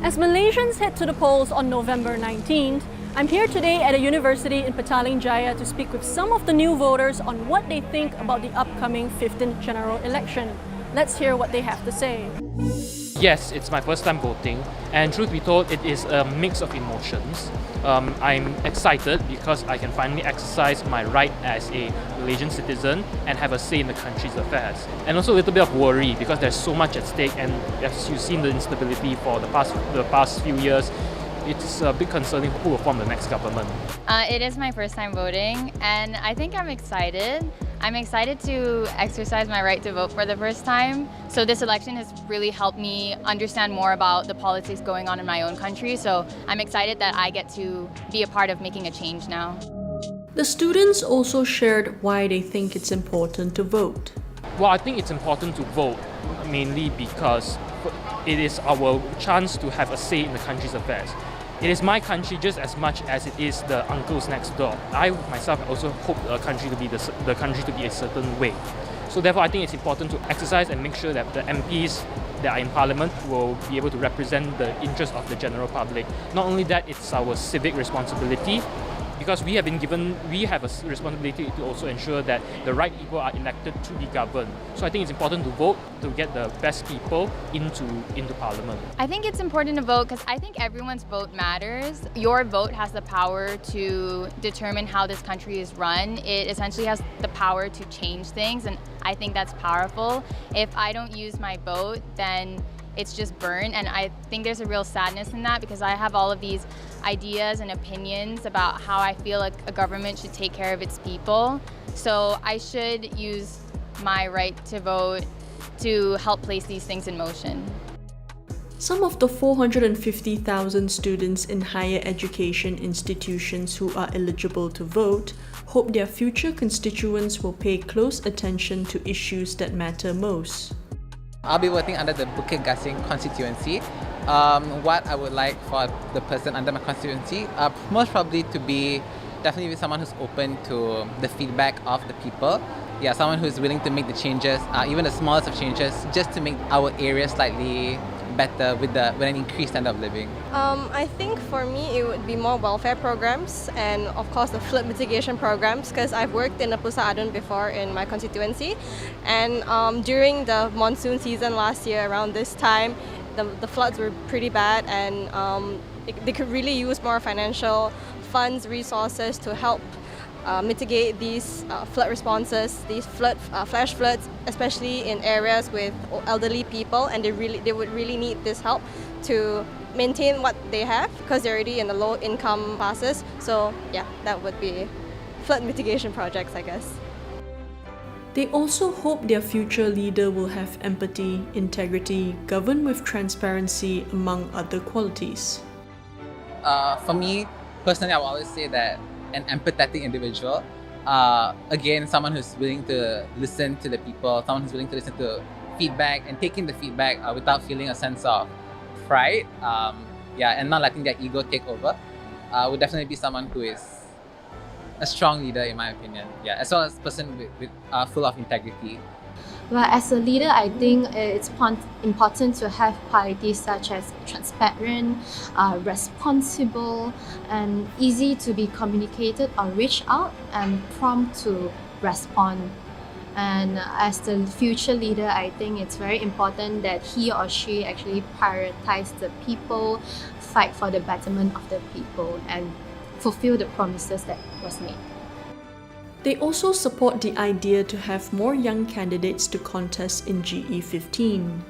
As Malaysians head to the polls on November 19th, I'm here today at a university in Petaling Jaya to speak with some of the new voters on what they think about the upcoming 15th general election. Let's hear what they have to say. Yes, it's my first time voting, and truth be told, it is a mix of emotions. I'm excited because I can finally exercise my right as a Malaysian citizen and have a say in the country's affairs. And also a little bit of worry because there's so much at stake, and as you've seen the instability for the past few years, it's a bit concerning who will form the next government. It is my first time voting, and I think I'm excited. I'm excited to exercise my right to vote for the first time. So this election has really helped me understand more about the politics going on in my own country. So I'm excited that I get to be a part of making a change now. The students also shared why they think it's important to vote. Well, I think it's important to vote mainly because it is our chance to have a say in the country's affairs. It is my country just as much as it is the uncles next door. I myself also hope the country to be a certain way. So therefore, I think it's important to exercise and make sure that the MPs that are in Parliament will be able to represent the interests of the general public. Not only that, it's our civic responsibility, because we have a responsibility to also ensure that the right people are elected to be governed. So I think it's important to vote to get the best people into Parliament. I think it's important to vote because I think everyone's vote matters. Your vote has the power to determine how this country is run. It essentially has the power to change things, and I think that's powerful. If I don't use my vote, then it's just burned, and I think there's a real sadness in that because I have all of these ideas and opinions about how I feel like a government should take care of its people. So I should use my right to vote to help place these things in motion. Some of the 450,000 students in higher education institutions who are eligible to vote hope their future constituents will pay close attention to issues that matter most. I'll be voting under the Bukit Gasing constituency. What I would like for the person under my constituency, most probably to be definitely someone who's open to the feedback of the people. Yeah, someone who's willing to make the changes, even the smallest of changes, just to make our area slightly better with an increased standard of living. I think for me it would be more welfare programs and of course the flood mitigation programs, because I've worked in a Pusat Adun before in my constituency, and during the monsoon season last year around this time the floods were pretty bad, and they could really use more financial funds, resources to help mitigate these flood responses, these flash floods, especially in areas with elderly people, and they would really need this help to maintain what they have because they're already in the low income classes. So yeah, that would be flood mitigation projects, I guess. They also hope their future leader will have empathy, integrity, govern with transparency, among other qualities. For me, personally, I will always say that an empathetic individual, again, someone who's willing to listen to the people, someone who's willing to listen to feedback and taking the feedback without feeling a sense of pride, and not letting their ego take over, would definitely be someone who is a strong leader, in my opinion. Yeah, as well as a person with full of integrity. Well, as a leader, I think it's important to have qualities such as transparent, responsible, and easy to be communicated or reach out, and prompt to respond. And as the future leader, I think it's very important that he or she actually prioritize the people, fight for the betterment of the people, and fulfill the promises that was made. They also support the idea to have more young candidates to contest in GE15.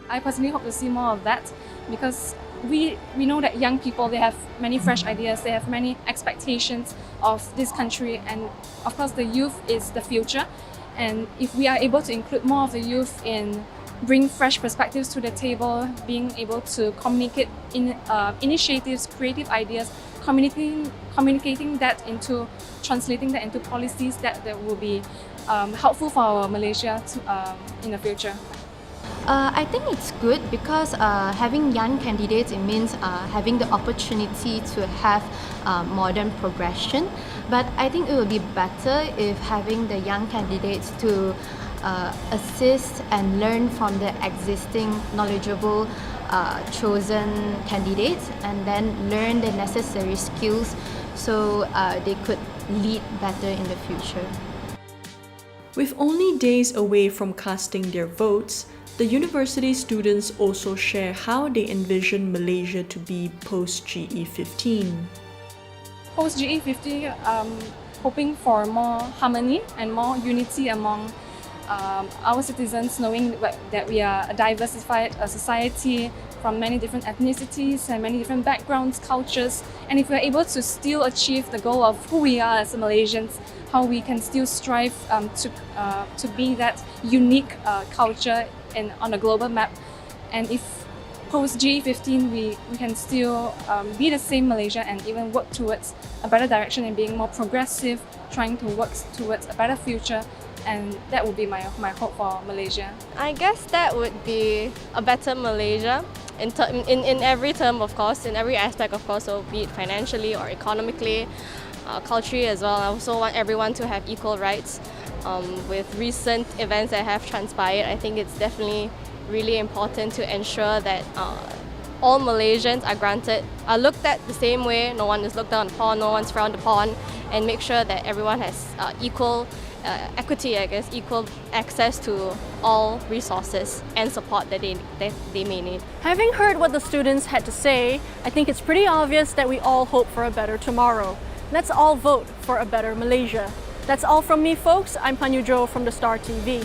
I personally hope to see more of that because we know that young people, they have many fresh ideas, they have many expectations of this country, and of course the youth is the future. And if we are able to include more of the youth in bring fresh perspectives to the table, being able to communicate in initiatives, creative ideas, communicating that into, translating that into policies that will be helpful for our Malaysia in the future. I think it's good because having young candidates, it means having the opportunity to have modern progression. But I think it would be better if having the young candidates to assist and learn from the existing knowledgeable chosen candidates and then learn the necessary skills so they could lead better in the future. With only days away from casting their votes, the university students also share how they envision Malaysia to be post-GE15. Post-GE15, hoping for more harmony and more unity among our citizens, knowing that we are a diversified society from many different ethnicities and many different backgrounds, cultures, and if we're able to still achieve the goal of who we are as Malaysians, how we can still strive to be that unique culture on a global map, and if post GE15 we can still be the same Malaysia and even work towards a better direction and being more progressive, trying to work towards a better future, and that would be my hope for Malaysia. I guess that would be a better Malaysia in every term, of course, in every aspect, of course, so be it financially or economically, culturally as well. I also want everyone to have equal rights. With recent events that have transpired, I think it's definitely really important to ensure that all Malaysians are looked at the same way, no one is looked down upon, no one's frowned upon, and make sure that everyone has equal equity, I guess, equal access to all resources and support that they may need. Having heard what the students had to say, I think it's pretty obvious that we all hope for a better tomorrow. Let's all vote for a better Malaysia. That's all from me, folks. I'm Panyu Jo from the Star TV.